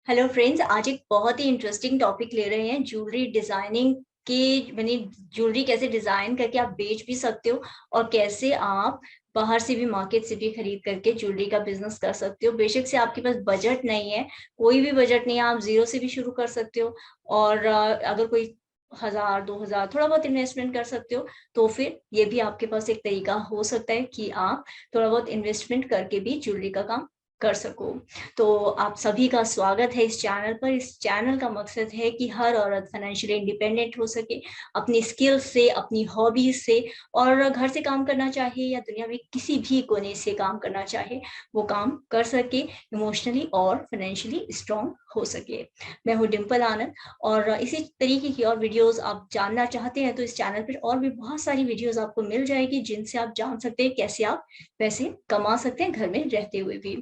Hello friends, आज एक बहुत ही इंटरेस्टिंग टॉपिक ले रहे हैं ज्वेलरी डिजाइनिंग के। यानी ज्वेलरी कैसे डिजाइन करके आप बेच भी सकते हो और कैसे आप बाहर से भी मार्केट से भी खरीद करके ज्वेलरी का बिजनेस कर सकते हो। बेशक से आपके पास बजट नहीं है, कोई भी बजट नहीं है, आप जीरो से भी शुरू कर सकते हो। और अगर कोई 1000 2000 थोड़ा बहुत इन्वेस्टमेंट कर सकते हो, तो फिर ये भी आपके पास एक तरीका हो सकता है कि आप थोड़ा बहुत इन्वेस्टमेंट करके भी ज्वेलरी का काम कर सको। तो आप सभी का स्वागत है इस चैनल पर। इस चैनल का मकसद है कि हर औरत फाइनेंशियली इंडिपेंडेंट हो सके, अपनी स्किल्स से, अपनी हॉबीज से, और घर से काम करना चाहे या दुनिया में किसी भी कोने से काम करना चाहे वो काम कर सके, इमोशनली और फाइनेंशियली स्ट्रांग हो सके। मैं हूँ डिम्पल आनंद, और इसी तरीके की और वीडियोस आप जानना चाहते हैं तो इस चैनल पर और भी बहुत सारी वीडियोस आपको मिल जाएगी, जिनसे आप जान सकते हैं कैसे आप पैसे कमा सकते हैं घर में रहते हुए भी।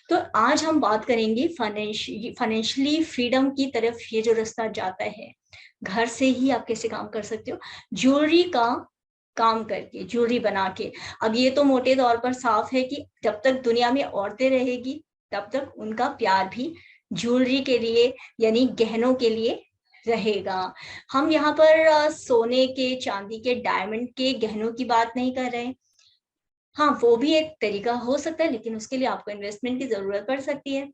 तो आज हम बात करेंगे फाइनेंशियली फ्रीडम की तरफ। ये जो रास्ता जाता है, घर से ही आप कैसे काम कर सकते हो ज्वेलरी का काम करके, ज्वेलरी बना के। अब ये तो मोटे तौर पर साफ है कि जब तक दुनिया में औरतें रहेगी तब तक उनका प्यार भी ज्वेलरी के लिए, यानी गहनों के लिए रहेगा। हम यहाँ पर सोने के, चांदी के, डायमंड के गहनों की बात नहीं कर रहे। हाँ, वो भी एक तरीका हो सकता है, लेकिन उसके लिए आपको इन्वेस्टमेंट की जरूरत पड़ सकती है।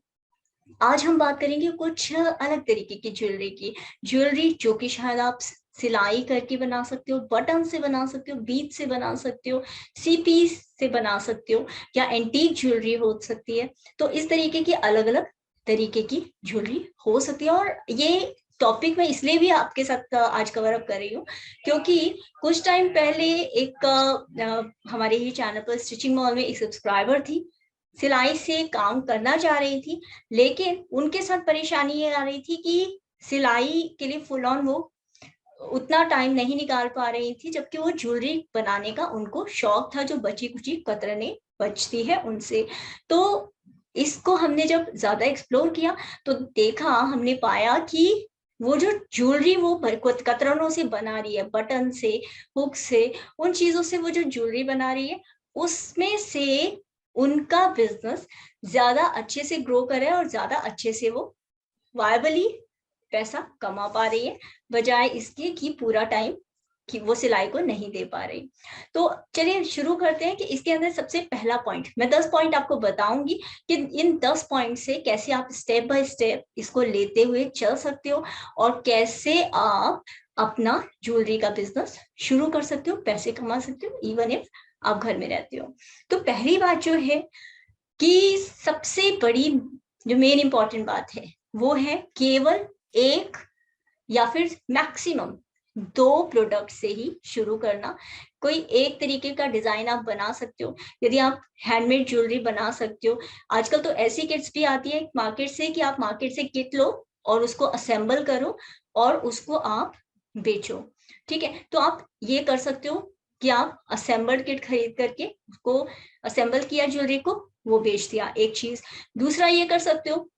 आज हम बात करेंगे कुछ अलग तरीके की ज्वेलरी की। ज्वेलरी जो कि शायद आप सिलाई करके बना सकते हो, बटन से बना सकते हो, बीज से बना सकते हो, सीपी से बना सकते हो, या एंटीक ज्वेलरी हो सकती है। तो इस तरीके की अलग अलग तरीके की ज्वेलरी हो सकती है। और ये टॉपिक मैं इसलिए भी आपके साथ आज कवर अप कर रही हूँ क्योंकि कुछ टाइम पहले एक हमारे ही चैनल पर स्टिचिंग मॉल में एक सब्सक्राइबर थी, सिलाई से काम करना चाह रही थी, लेकिन उनके साथ परेशानी ये आ रही थी कि सिलाई के लिए फुल ऑन वो उतना टाइम नहीं निकाल पा रही थी, जबकि वो ज्वेलरी बनाने का उनको शौक था, जो बची कुची कतरने बचती है उनसे। तो इसको हमने जब ज्यादा एक्सप्लोर किया तो देखा, हमने पाया कि वो जो ज्वेलरी वो कतरनों से बना रही है, बटन से, हुक से, उन चीजों से वो जो ज्वेलरी बना रही है, उसमें से उनका बिजनेस ज्यादा अच्छे से ग्रो करे और ज्यादा अच्छे से वो वायबली पैसा कमा पा रही है, बजाय इसके कि पूरा टाइम कि वो सिलाई को नहीं दे पा रही। तो चलिए शुरू करते हैं कि इसके अंदर सबसे पहला पॉइंट, मैं 10 पॉइंट आपको बताऊंगी कि इन 10 पॉइंट से कैसे आप स्टेप बाय स्टेप इसको लेते हुए चल सकते हो और कैसे आप अपना ज्वेलरी का बिजनेस शुरू कर सकते हो, पैसे कमा सकते हो, इवन इफ आप घर में रहते हो। तो पहली बात जो है कि सबसे बड़ी जो मेन इंपॉर्टेंट बात है वो है केवल एक या फिर मैक्सिमम 2 प्रोडक्ट से ही शुरू करना। कोई एक तरीके का डिजाइन आप बना सकते हो, यदि आप हैंडमेड ज्वेलरी बना सकते हो। आजकल तो ऐसी किट्स भी आती है मार्केट से कि आप मार्केट से किट लो और उसको असेंबल करो और उसको आप बेचो। ठीक है, तो आप ये कर सकते हो कि आप असेंबल्ड किट खरीद करके उसको असेंबल किया, ज्वेलरी को वो बेच दिया, एक चीज। दूसरा ये कर सकते हो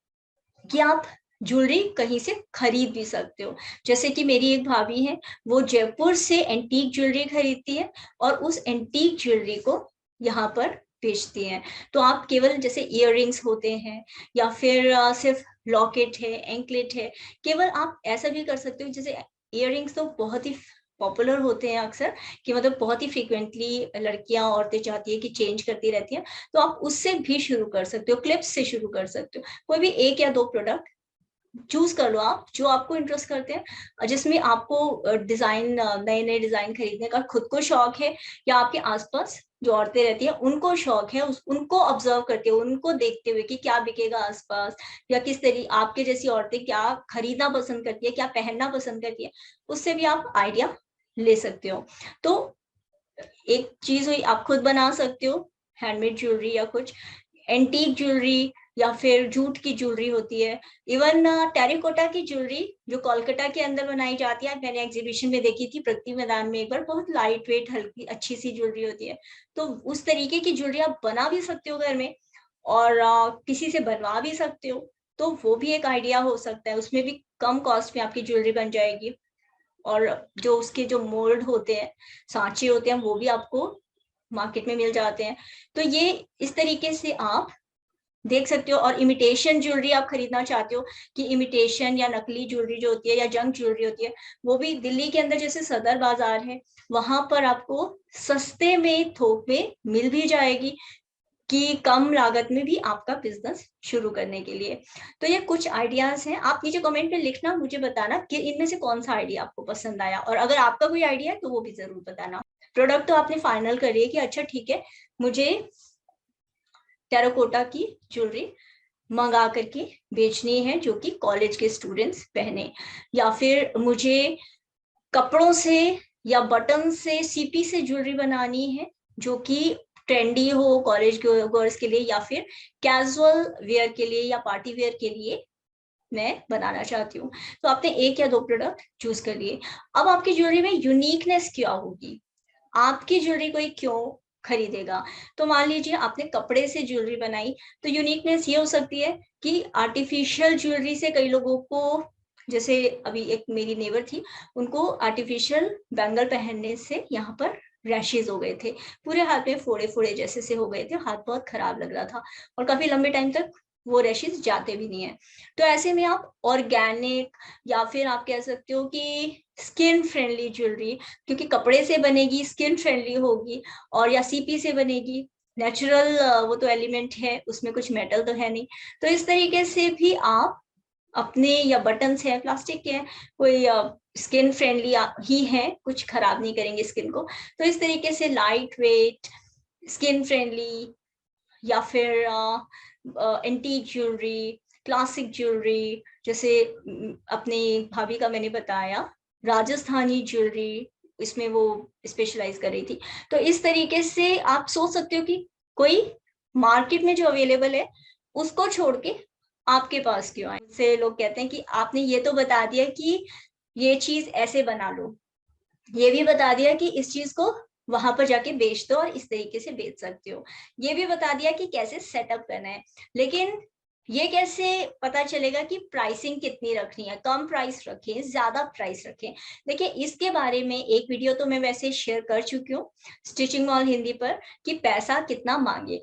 कि आप ज्वेलरी कहीं से खरीद भी सकते हो। जैसे कि मेरी एक भाभी है, वो जयपुर से एंटीक ज्वेलरी खरीदती है और उस एंटीक ज्वेलरी को यहाँ पर बेचती हैं। तो आप केवल जैसे इयररिंग्स होते हैं या फिर सिर्फ लॉकेट है, एंकलेट है, केवल आप ऐसा भी कर सकते हो। जैसे इयररिंग्स तो बहुत ही पॉपुलर होते हैं अक्सर, कि मतलब बहुत ही फ्रिक्वेंटली लड़कियां, औरतें चाहती है कि चेंज करती रहती हैं, तो आप उससे भी शुरू कर सकते हो, क्लिप्स से शुरू कर सकते हो। कोई भी एक या दो प्रोडक्ट चूज कर लो आप, जो आपको इंटरेस्ट करते हैं, जिसमें आपको डिजाइन, नए नए डिजाइन खरीदने का खुद को शौक है, या आपके आसपास जो औरतें रहती हैं उनको शौक है, उनको ऑब्जर्व करते हुए, उनको देखते हुए कि क्या बिकेगा आसपास, या किस तरीके आपके जैसी औरतें क्या खरीदना पसंद करती है, क्या पहनना पसंद करती है, उससे भी आप आइडिया ले सकते हो। तो एक चीज हुई, आप खुद बना सकते हो हैंडमेड ज्वेलरी या कुछ एंटीक ज्वेलरी, या फिर जूट की ज्वेलरी होती है, इवन टेरिकोटा की ज्वेलरी जो कोलकाता के अंदर बनाई जाती है। मैंने एग्जीबिशन में देखी थी प्रगति मैदान में एक बार, बहुत लाइट वेट, हल्की अच्छी सी ज्वेलरी होती है। तो उस तरीके की ज्वेलरी आप बना भी सकते हो घर में, और किसी से बनवा भी सकते हो। तो वो भी एक आइडिया हो सकता है, उसमें भी कम कॉस्ट में आपकी ज्वेलरी बन जाएगी। और जो उसके जो मोल्ड होते हैं, सांचे होते हैं, वो भी आपको मार्केट में मिल जाते हैं। तो ये इस तरीके से आप देख सकते हो। और इमिटेशन ज्वेलरी आप खरीदना चाहते हो कि इमिटेशन या नकली ज्वेलरी जो होती है या जंक ज्वेलरी होती है, वो भी दिल्ली के अंदर जैसे सदर बाजार है, वहां पर आपको सस्ते में थोक में मिल भी जाएगी कि कम लागत में भी आपका बिजनेस शुरू करने के लिए। तो ये कुछ आइडियाज हैं, आप नीचे कमेंट में लिखना, मुझे बताना कि इनमें से कौन सा आइडिया आपको पसंद आया, और अगर आपका कोई आइडिया है तो वो भी जरूर बताना। प्रोडक्ट तो आपने फाइनल करी है कि अच्छा ठीक है, मुझे टेराकोटा की ज्वेलरी मंगा करके बेचनी है जो कि कॉलेज के स्टूडेंट्स पहने, या फिर मुझे कपड़ों से या बटन से सीपी से ज्वेलरी बनानी है जो कि ट्रेंडी हो कॉलेज गर्ल्स के लिए, या फिर कैजुअल वेयर के लिए या पार्टी वेयर के लिए मैं बनाना चाहती हूँ। तो आपने एक या दो प्रोडक्ट चूज कर लिए। अब आपकी ज्वेलरी में यूनिकनेस क्या होगी, आपकी ज्वेलरी कोई क्यों खरीदेगा? तो मान लीजिए आपने कपड़े से ज्वेलरी बनाई, तो यूनिकनेस ये हो सकती है कि आर्टिफिशियल ज्वेलरी से कई लोगों को, जैसे अभी एक मेरी नेबर थी, उनको आर्टिफिशियल बैंगल पहनने से यहाँ पर रैशेज हो गए थे, पूरे हाथ में फोड़े फोड़े जैसे से हो गए थे, हाथ बहुत खराब लग रहा था और काफी लंबे टाइम तक वो रैशेज जाते भी नहीं है। तो ऐसे में आप ऑर्गेनिक, या फिर आप कह सकते हो कि स्किन फ्रेंडली ज्वेलरी, क्योंकि कपड़े से बनेगी स्किन फ्रेंडली होगी, और या सीपी से बनेगी नेचुरल, वो तो एलिमेंट है उसमें, कुछ मेटल तो है नहीं। तो इस तरीके से भी आप अपने, या बटन्स है प्लास्टिक के हैं, कोई स्किन फ्रेंडली ही है, कुछ खराब नहीं करेंगे स्किन को। तो इस तरीके से लाइट वेट, स्किन फ्रेंडली, या फिर एंटीक ज्वेलरी, क्लासिक ज्वेलरी, जैसे अपनी भाभी का मैंने बताया राजस्थानी ज्वेलरी, इसमें वो स्पेशलाइज कर रही थी। तो इस तरीके से आप सोच सकते हो कि कोई मार्केट में जो अवेलेबल है उसको छोड़ के आपके पास क्यों आए। से लोग कहते हैं कि आपने ये तो बता दिया कि ये चीज ऐसे बना लो, ये भी बता दिया कि इस चीज को वहां पर जाके बेच दो और इस तरीके से बेच सकते हो, ये भी बता दिया कि कैसे सेटअप करना है, लेकिन ये कैसे पता चलेगा कि प्राइसिंग कितनी रखनी है, कम प्राइस रखें ज्यादा प्राइस रखें? देखिए इसके बारे में एक वीडियो तो मैं वैसे शेयर कर चुकी हूँ स्टिचिंग मॉल हिंदी पर, कि पैसा कितना मांगे,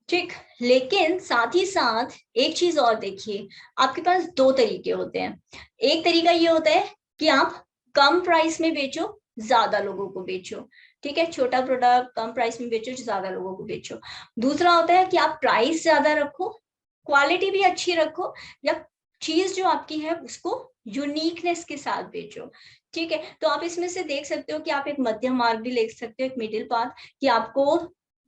ठीक। लेकिन साथ ही साथ एक चीज और देखिए, आपके पास दो तरीके होते हैं। एक तरीका ये होता है कि आप कम प्राइस में बेचो, ज्यादा लोगों को बेचो, ठीक है, छोटा प्रोडक्ट कम प्राइस में बेचो, ज्यादा लोगों को बेचो। दूसरा होता है कि आप प्राइस ज्यादा रखो, क्वालिटी भी अच्छी रखो, या चीज जो आपकी है उसको यूनिकनेस के साथ बेचो, ठीक है। तो आप इसमें से देख सकते हो कि आप एक मध्यम मार्ग भी ले सकते हो, एक मिडिल पाथ, कि आपको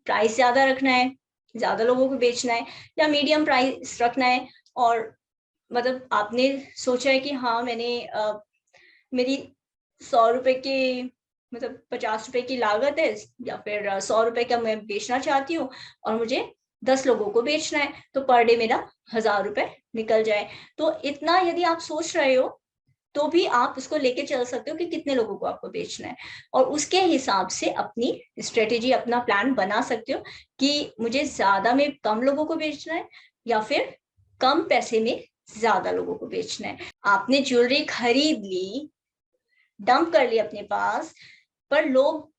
प्राइस ज्यादा रखना है, ज्यादा लोगों को बेचना है, या मीडियम प्राइस रखना है, और मतलब आपने सोचा है कि हाँ मैंने मेरी 100 रुपए की, मतलब 50 रुपए की लागत है, या फिर 100 रुपए का मैं बेचना चाहती हूँ और मुझे 10 लोगों को बेचना है, तो पर डे मेरा 1000 रुपए निकल जाए। तो इतना यदि आप सोच रहे हो तो भी आप उसको लेके चल सकते हो कि कितने लोगों को आपको बेचना है, और उसके हिसाब से अपनी स्ट्रेटेजी, अपना प्लान बना सकते हो कि मुझे ज्यादा में कम लोगों को बेचना है, या फिर कम पैसे में ज्यादा लोगों को बेचना है। आपने ज्वेलरी खरीद ली, डंप कर ली अपने पास, पर लोग,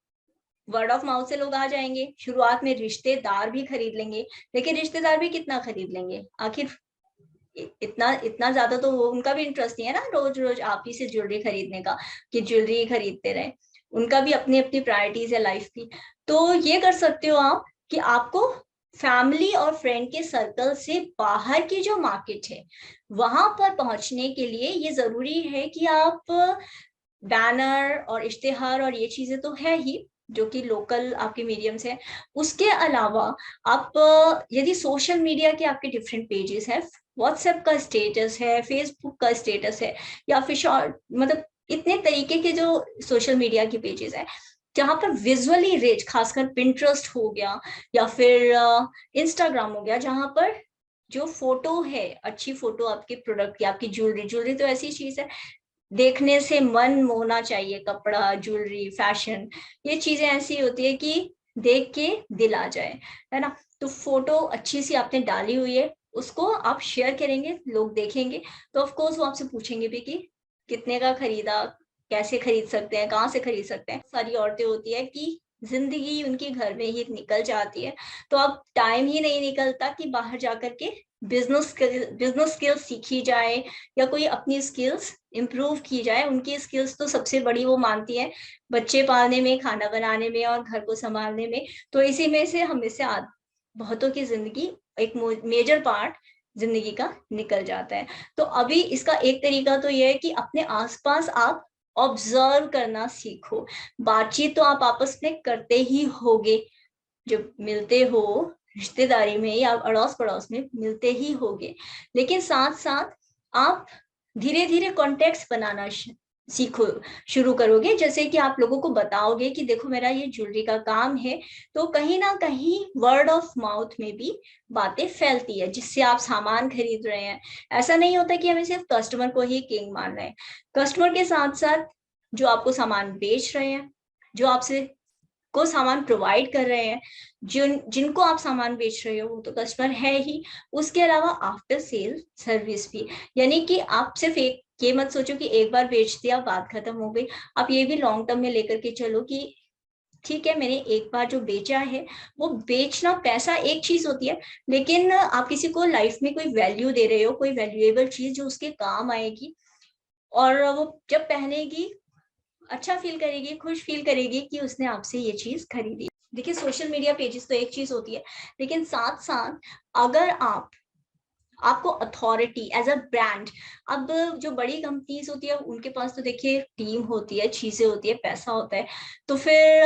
वर्ड ऑफ माउथ से लोग आ जाएंगे, शुरुआत में रिश्तेदार भी खरीद लेंगे, लेकिन रिश्तेदार भी कितना खरीद लेंगे आखिर? इतना इतना ज्यादा तो वो, उनका भी इंटरेस्ट नहीं है ना रोज रोज आप ही से ज्वेलरी खरीदने का, कि ज्वेलरी खरीदते रहे, उनका भी अपनी अपनी प्रायोरिटीज है लाइफ की। तो ये कर सकते हो आप कि आपको फैमिली और फ्रेंड के सर्कल से बाहर की जो मार्केट है वहां पर पहुंचने के लिए ये जरूरी है कि आप बैनर और इश्तेहार और ये चीजें तो है ही, जो कि लोकल आपके मीडियम्स है। उसके अलावा आप यदि सोशल मीडिया के आपके डिफरेंट पेजेस हैं, व्हाट्सएप का स्टेटस है, फेसबुक का स्टेटस है, या फिर शॉर्ट, मतलब इतने तरीके के जो सोशल मीडिया के पेजेस हैं जहां पर विजुअली रिच, खासकर पिंटरेस्ट हो गया या फिर इंस्टाग्राम हो गया, जहां पर जो फोटो है, अच्छी फोटो आपके प्रोडक्ट की, आपकी ज्वेलरी, ज्वेलरी तो ऐसी चीज है देखने से मन मोहना चाहिए, कपड़ा ज्वेलरी फैशन, ये चीजें ऐसी होती है कि देख के दिल आ जाए, है ना। तो फोटो अच्छी सी आपने डाली हुई है, उसको आप शेयर करेंगे, लोग देखेंगे, तो ऑफ कोर्स वो आपसे पूछेंगे भी कि कितने का खरीदा, कैसे खरीद सकते हैं, कहाँ से खरीद सकते हैं। सारी औरतें होती है कि जिंदगी उनकी घर में ही निकल जाती है। तो अब टाइम ही नहीं निकलता कि बाहर जाकर के बिजनेस स्किल्स सीखी जाए या कोई अपनी स्किल्स इम्प्रूव की जाए। उनकी स्किल्स तो सबसे बड़ी वो मानती है बच्चे पालने में, खाना बनाने में और घर को संभालने में। तो इसी में से हमें से बहुतों की जिंदगी एक मेजर पार्ट जिंदगी का निकल जाता है। तो अभी इसका एक तरीका तो यह है कि अपने आसपास आप ऑब्जर्व करना सीखो। बातचीत तो आप आपस में करते ही होगे, जब मिलते हो रिश्तेदारी में या अड़ोस पड़ोस में मिलते ही होगे, लेकिन साथ साथ आप धीरे धीरे कॉन्टेक्ट बनाना सीखो, शुरू करोगे। जैसे कि आप लोगों को बताओगे कि देखो मेरा ये ज्वेलरी का काम है, तो कहीं ना कहीं वर्ड ऑफ माउथ में भी बातें फैलती है जिससे आप सामान खरीद रहे हैं। ऐसा नहीं होता कि हमें सिर्फ कस्टमर को ही किंग मान रहे हैं, कस्टमर के साथ साथ जो आपको सामान बेच रहे हैं, जो आपसे को सामान प्रोवाइड कर रहे हैं, जिनको आप सामान बेच रहे हो वो तो कस्टमर है ही। उसके अलावा आफ्टर सेल सर्विस भी, यानी कि आप सिर्फ एक ये मत सोचो कि एक बार बेच दिया बात खत्म हो गई। आप ये भी लॉन्ग टर्म में लेकर के चलो कि ठीक है मैंने एक बार जो बेचा है, वो बेचना पैसा एक चीज होती है, लेकिन आप किसी को लाइफ में कोई वैल्यू दे रहे हो, कोई वैल्यूएबल चीज जो उसके काम आएगी, और वो जब पहनेगी अच्छा फील करेगी, खुश फील करेगी कि उसने आपसे ये चीज खरीदी। देखिए सोशल मीडिया पेजेस तो एक चीज होती है, लेकिन साथ साथ अगर आपको अथॉरिटी एज अ ब्रांड, अब जो बड़ी कंपनीज होती है उनके पास तो देखिए टीम होती है, चीजें होती है, पैसा होता है, तो फिर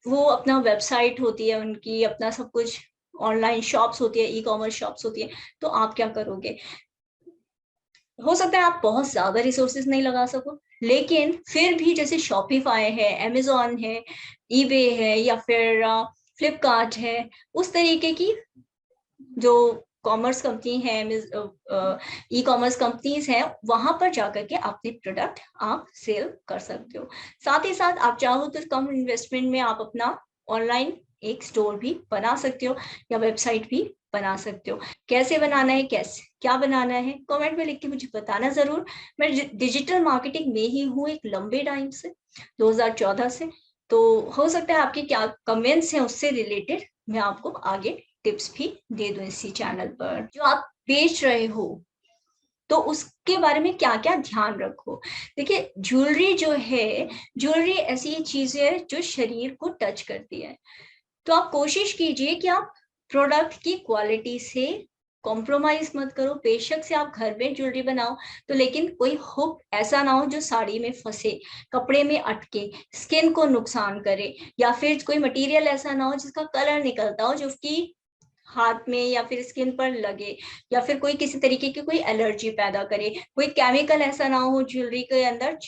वो अपना वेबसाइट होती है उनकी, अपना सब कुछ, ऑनलाइन शॉप्स होती है, ई कॉमर्स शॉप्स होती है। तो आप क्या करोगे, हो सकता है आप बहुत ज्यादा रिसोर्सेज नहीं लगा सको, लेकिन फिर भी जैसे शॉपिफाई है, अमेजोन है, ईबे है, या फिर फ्लिपकार्ट है, उस तरीके की जो कॉमर्स कंपनी है, ई कॉमर्स कंपनीज हैं, वहां पर जाकर के अपने प्रोडक्ट आप सेल कर सकते हो। साथ ही साथ आप चाहो तो कम इन्वेस्टमेंट में आप अपना ऑनलाइन एक स्टोर भी बना सकते हो या वेबसाइट भी बना सकते हो। कैसे बनाना है, कैसे क्या बनाना है, कमेंट में लिख के मुझे बताना जरूर। मैं डिजिटल मार्केटिंग में ही हूँ एक लंबे टाइम से, 2014 से। तो हो सकता है आपके क्या कमेंट्स हैं उससे रिलेटेड मैं आपको आगे टिप्स भी दे दूं इसी चैनल पर। जो आप बेच रहे हो तो उसके बारे में क्या क्या ध्यान रखो। देखिए ज्वेलरी जो है, ज्वेलरी ऐसी चीज है जो शरीर को टच करती है, तो आप कोशिश कीजिए कि आप प्रोडक्ट की क्वालिटी से कॉम्प्रोमाइज मत करो। बेशक से आप घर में ज्वेलरी बनाओ, तो लेकिन कोई हुक ऐसा ना हो जो साड़ी में फंसे, कपड़े में अटके, स्किन को नुकसान करे, या फिर कोई मटेरियल ऐसा ना हो जिसका कलर निकलता हो, जो कि हाथ में या फिर स्किन पर लगे, या फिर कोई किसी तरीके की कोई एलर्जी पैदा करे। कोई केमिकल ऐसा ना हो ज्वेलरी के अंदर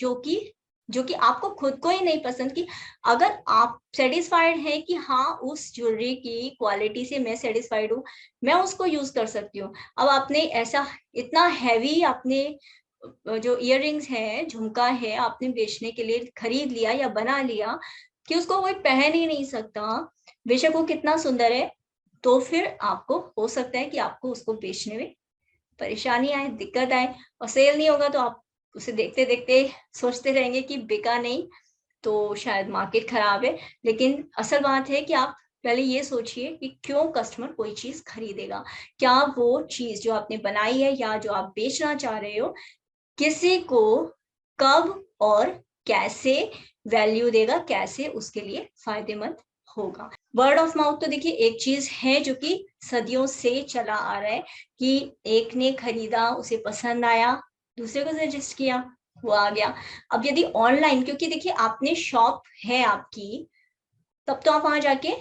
जो कि आपको खुद को ही नहीं पसंद। कि अगर आप सेटिस्फाइड हैं कि हाँ उस ज्वेलरी की क्वालिटी से मैं सेटिस्फाइड हूँ, मैं उसको यूज कर सकती हूँ। अब आपने ऐसा इतना हैवी आपने जो इयररिंग्स है, झुमका है, आपने बेचने के लिए खरीद लिया या बना लिया कि उसको कोई पहन ही नहीं सकता, बेशक वो कितना सुंदर है, तो फिर आपको हो सकता है कि आपको उसको बेचने में परेशानी आए, दिक्कत आए, और सेल नहीं होगा तो आप उसे देखते देखते सोचते रहेंगे कि बिका नहीं, तो शायद मार्केट खराब है। लेकिन असल बात है कि आप पहले ये सोचिए कि क्यों कस्टमर कोई चीज खरीदेगा। क्या वो चीज जो आपने बनाई है या जो आप बेचना चाह रहे हो किसी को कब और कैसे वैल्यू देगा, कैसे उसके लिए फायदेमंद होगा। वर्ड ऑफ माउथ तो देखिए एक चीज है जो कि सदियों से चला आ रहा है, कि एक ने खरीदा, उसे पसंद आया, दूसरे को सजेस्ट किया, वो आ गया। अब यदि ऑनलाइन, क्योंकि देखिए आपने शॉप है आपकी, तब तो आप वहां जाके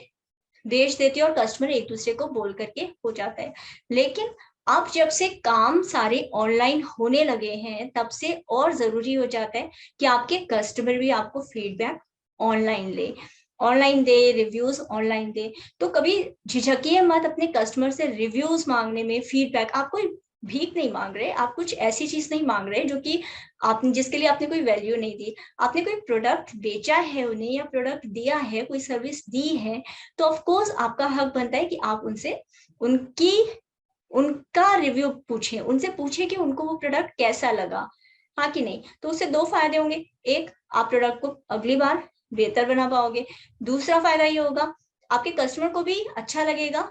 बेच देते हो और कस्टमर एक दूसरे को बोल करके हो जाता है। लेकिन अब जब से काम सारे ऑनलाइन होने लगे हैं, तब से और जरूरी हो जाता है कि आपके कस्टमर भी आपको फीडबैक ऑनलाइन ले, ऑनलाइन दे, रिव्यूज ऑनलाइन दे। तो कभी झिझकिए मत अपने कस्टमर से रिव्यूज मांगने में, फीडबैक। आप कोई भीख नहीं मांग रहे, आप कुछ ऐसी चीज नहीं मांग रहे जो कि आपने, जिसके लिए आपने कोई वैल्यू नहीं दी। आपने कोई प्रोडक्ट बेचा है उन्हें, या प्रोडक्ट दिया है, कोई सर्विस दी है, तो ऑफ कोर्स आपका हक बनता है कि आप उनसे उनकी उनका रिव्यू पूछें, उनसे पूछें कि उनको वो प्रोडक्ट कैसा लगा, हाँ कि नहीं। तो उससे दो फायदे होंगे, एक आप प्रोडक्ट को अगली बार बेहतर बना पाओगे। दूसरा फायदा ये होगा, आपके कस्टमर को भी अच्छा लगेगा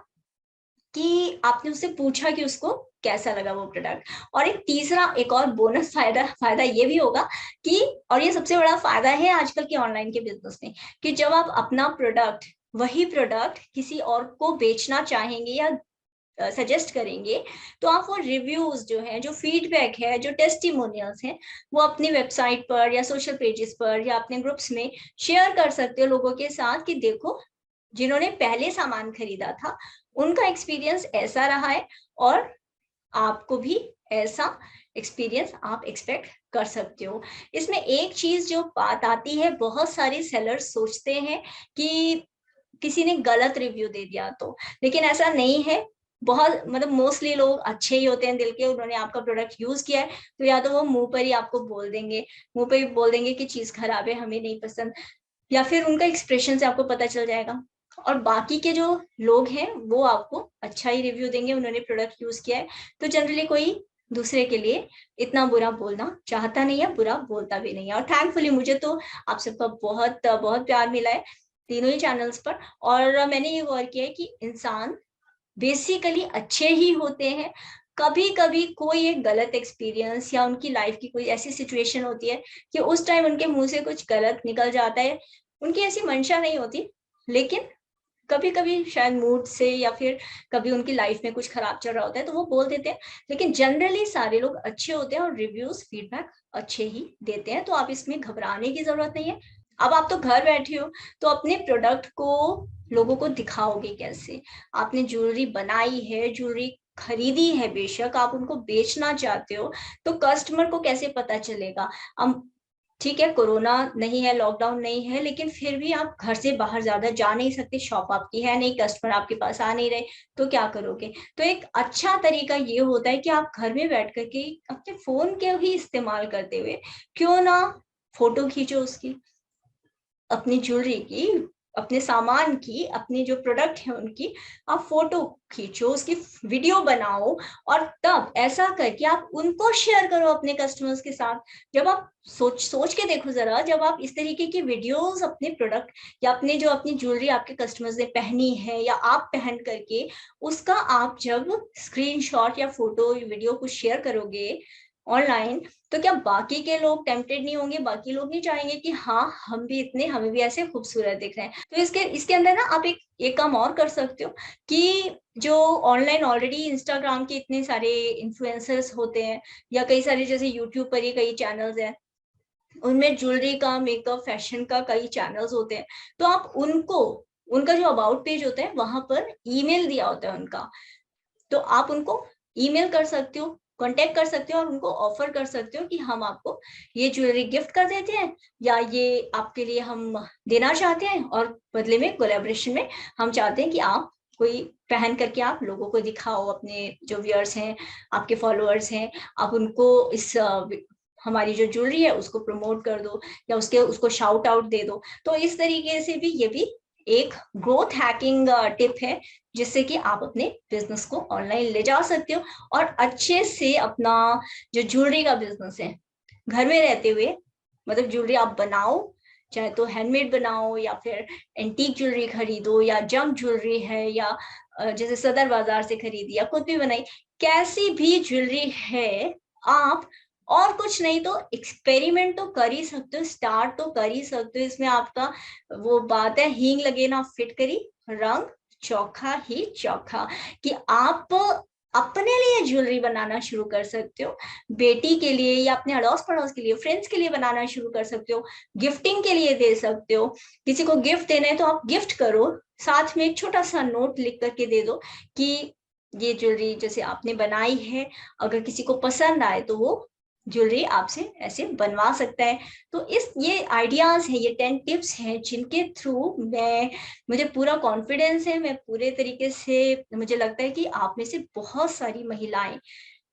कि आपने उससे पूछा कि उसको कैसा लगा वो प्रोडक्ट। और एक तीसरा, एक और बोनस फायदा फायदा ये भी होगा कि, और ये सबसे बड़ा फायदा है आजकल के ऑनलाइन के बिजनेस में, कि जब आप अपना प्रोडक्ट, वही प्रोडक्ट किसी और को बेचना चाहेंगे या सजेस्ट करेंगे, तो आप वो रिव्यूज जो है, जो फीडबैक है, जो टेस्टिमोनियल्स हैं, वो अपनी वेबसाइट पर या सोशल पेजेस पर या अपने ग्रुप्स में शेयर कर सकते हो लोगों के साथ कि देखो, जिन्होंने पहले सामान खरीदा था उनका एक्सपीरियंस ऐसा रहा है, और आपको भी ऐसा एक्सपीरियंस आप एक्सपेक्ट कर सकते हो। इसमें एक चीज जो बात आती है, बहुत सारे सेलर्स सोचते हैं कि किसी ने गलत रिव्यू दे दिया तो, लेकिन ऐसा नहीं है। बहुत मतलब मोस्टली लोग अच्छे ही होते हैं दिल के, उन्होंने आपका प्रोडक्ट यूज किया है, तो या तो वो मुंह पर ही आपको बोल देंगे, मुंह पर ही बोल देंगे कि चीज खराब है, हमें नहीं पसंद, या फिर उनका एक्सप्रेशन से आपको पता चल जाएगा। और बाकी के जो लोग हैं वो आपको अच्छा ही रिव्यू देंगे, उन्होंने प्रोडक्ट यूज किया है। तो जनरली कोई दूसरे के लिए इतना बुरा बोलना चाहता नहीं है, बुरा बोलता भी नहीं है। और थैंकफुली मुझे तो आप सबका बहुत बहुत प्यार मिला है तीनों ही चैनल्स पर। और मैंने ये गौर किया है कि इंसान बेसिकली अच्छे ही होते हैं। कभी कभी कोई एक गलत एक्सपीरियंस या उनकी लाइफ की कोई ऐसी सिचुएशन होती है कि उस टाइम उनके मुंह से कुछ गलत निकल जाता है, उनकी ऐसी मंशा नहीं होती, लेकिन कभी कभी शायद मूड से या फिर कभी उनकी लाइफ में कुछ खराब चल रहा होता है तो वो बोल देते हैं। लेकिन जनरली सारे लोग अच्छे होते हैं और रिव्यूज फीडबैक अच्छे ही देते हैं, तो आप इसमें घबराने की जरूरत नहीं है। अब आप तो घर बैठे हो, तो अपने प्रोडक्ट को लोगों को दिखाओगे कैसे? आपने ज्वेलरी बनाई है, ज्वेलरी खरीदी है, बेशक आप उनको बेचना चाहते हो, तो कस्टमर को कैसे पता चलेगा? अब ठीक है, कोरोना नहीं है, लॉकडाउन नहीं है, लेकिन फिर भी आप घर से बाहर ज्यादा जा नहीं सकते, शॉप आपकी है नहीं, कस्टमर आपके पास आ नहीं रहे, तो क्या करोगे? तो एक अच्छा तरीका ये होता है कि आप घर में बैठ करके अपने फोन के ही इस्तेमाल करते हुए क्यों ना फोटो खींचो उसकी, अपनी ज्वेलरी की, अपने सामान की, अपने जो प्रोडक्ट है उनकी आप फोटो खींचो, उसकी वीडियो बनाओ, और तब ऐसा करके आप उनको शेयर करो अपने कस्टमर्स के साथ। जब आप सोच सोच के देखो जरा, जब आप इस तरीके की वीडियोस अपने प्रोडक्ट या अपने जो अपनी ज्वेलरी आपके कस्टमर्स ने पहनी है या आप पहन करके, उसका आप जब स्क्रीनशॉट या फोटो वीडियो कुछ शेयर करोगे ऑनलाइन, तो क्या बाकी के लोग टेम्पटेड नहीं होंगे? बाकी लोग नहीं चाहेंगे कि हाँ हम भी इतने, हमें भी ऐसे खूबसूरत दिख रहे हैं? तो इसके इसके अंदर ना आप एक काम और कर सकते हो कि जो ऑनलाइन ऑलरेडी इंस्टाग्राम के इतने सारे इन्फ्लुएंसर्स होते हैं, या कई सारे जैसे यूट्यूब पर ही कई चैनल्स हैं, उनमें ज्वेलरी का, मेकअप, फैशन का कई चैनल्स होते हैं, तो आप उनको, उनका जो अबाउट पेज होता है वहां पर ईमेल दिया होता है उनका, तो आप उनको ईमेल कर सकते हो, कांटेक्ट कर सकते हो, और उनको ऑफर कर सकते हो कि हम आपको ये ज्वेलरी गिफ्ट कर देते हैं, या ये आपके लिए हम देना चाहते हैं, और बदले में कोलैबोरेशन में हम चाहते हैं कि आप कोई पहन करके आप लोगों को दिखाओ, अपने जो व्यूअर्स हैं, आपके फॉलोअर्स हैं, आप उनको इस हमारी जो ज्वेलरी है उसको प्रमोट कर दो, या उसको शाउट आउट दे दो। तो इस तरीके से भी ये भी एक ग्रोथ हैकिंग टिप है, जिससे कि आप अपने बिजनेस को ऑनलाइन ले जा सकते हो, और अच्छे से अपना जो ज्वेलरी का बिजनेस है घर में रहते हुए, मतलब ज्वेलरी आप बनाओ, चाहे तो हैंडमेड बनाओ या फिर एंटीक ज्वेलरी खरीदो, या जंक ज्वेलरी है, या जैसे सदर बाजार से खरीदी या खुद भी बनाई, कैसी भी ज्वेलरी है आप, और कुछ नहीं तो एक्सपेरिमेंट तो कर ही सकते हो, स्टार्ट तो कर ही सकते हो। इसमें आपका वो बात है, हींग लगे ना फिट करी, रंग चौखा ही चौखा, कि आप अपने लिए ज्वेलरी बनाना शुरू कर सकते हो, बेटी के लिए या अपने अड़ोस पड़ोस के लिए, फ्रेंड्स के लिए बनाना शुरू कर सकते हो, गिफ्टिंग के लिए दे सकते हो। किसी को गिफ्ट देना है तो आप गिफ्ट करो, साथ में एक छोटा सा नोट लिख करके दे दो कि ये ज्वेलरी जैसे आपने बनाई है, अगर किसी को पसंद आए तो वो ज्वेलरी आपसे ऐसे बनवा सकता है। तो ये आइडियाज हैं, ये 10 टिप्स हैं जिनके थ्रू मुझे पूरा कॉन्फिडेंस है, मैं पूरे तरीके से, मुझे लगता है कि आप में से बहुत सारी महिलाएं,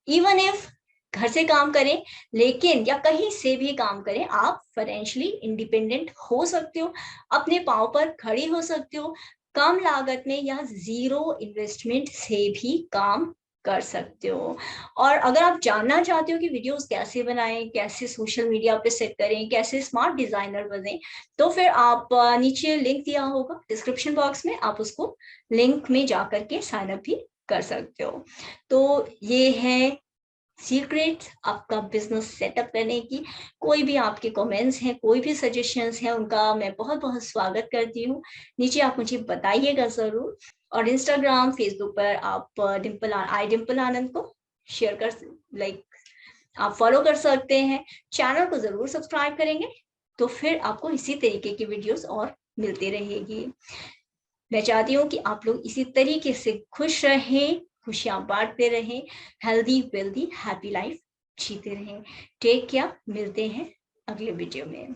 इवन इफ घर से काम करें, लेकिन या कहीं से भी काम करें, आप फाइनेंशियली इंडिपेंडेंट हो सकते हो, अपने पांव पर खड़ी हो सकते हो, कम लागत में या जीरो इन्वेस्टमेंट से भी काम कर सकते हो। और अगर आप जानना चाहते हो कि वीडियोस कैसे बनाएं, कैसे सोशल मीडिया पे सेट करें, कैसे स्मार्ट डिजाइनर बने, तो फिर आप नीचे लिंक दिया होगा डिस्क्रिप्शन बॉक्स में, आप उसको लिंक में जा करके साइन अप भी कर सकते हो। तो ये है सीक्रेट आपका बिजनेस सेटअप करने की। कोई भी आपके कमेंट्स हैं, कोई भी सजेशंस हैं, उनका मैं बहुत बहुत स्वागत करती हूँ। नीचे आप मुझे बताइएगा जरूर। और इंस्टाग्राम फेसबुक पर आप डिम्पल आनंद को शेयर कर लाइक आप फॉलो कर सकते हैं। चैनल को जरूर सब्सक्राइब करेंगे तो फिर आपको इसी तरीके की वीडियोस और मिलती रहेगी। मैं चाहती हूँ कि आप लोग इसी तरीके से खुश रहें, खुशियां बांटते रहें, हेल्दी वेल्दी हैप्पी लाइफ जीते रहें। टेक केयर, मिलते हैं अगले वीडियो में।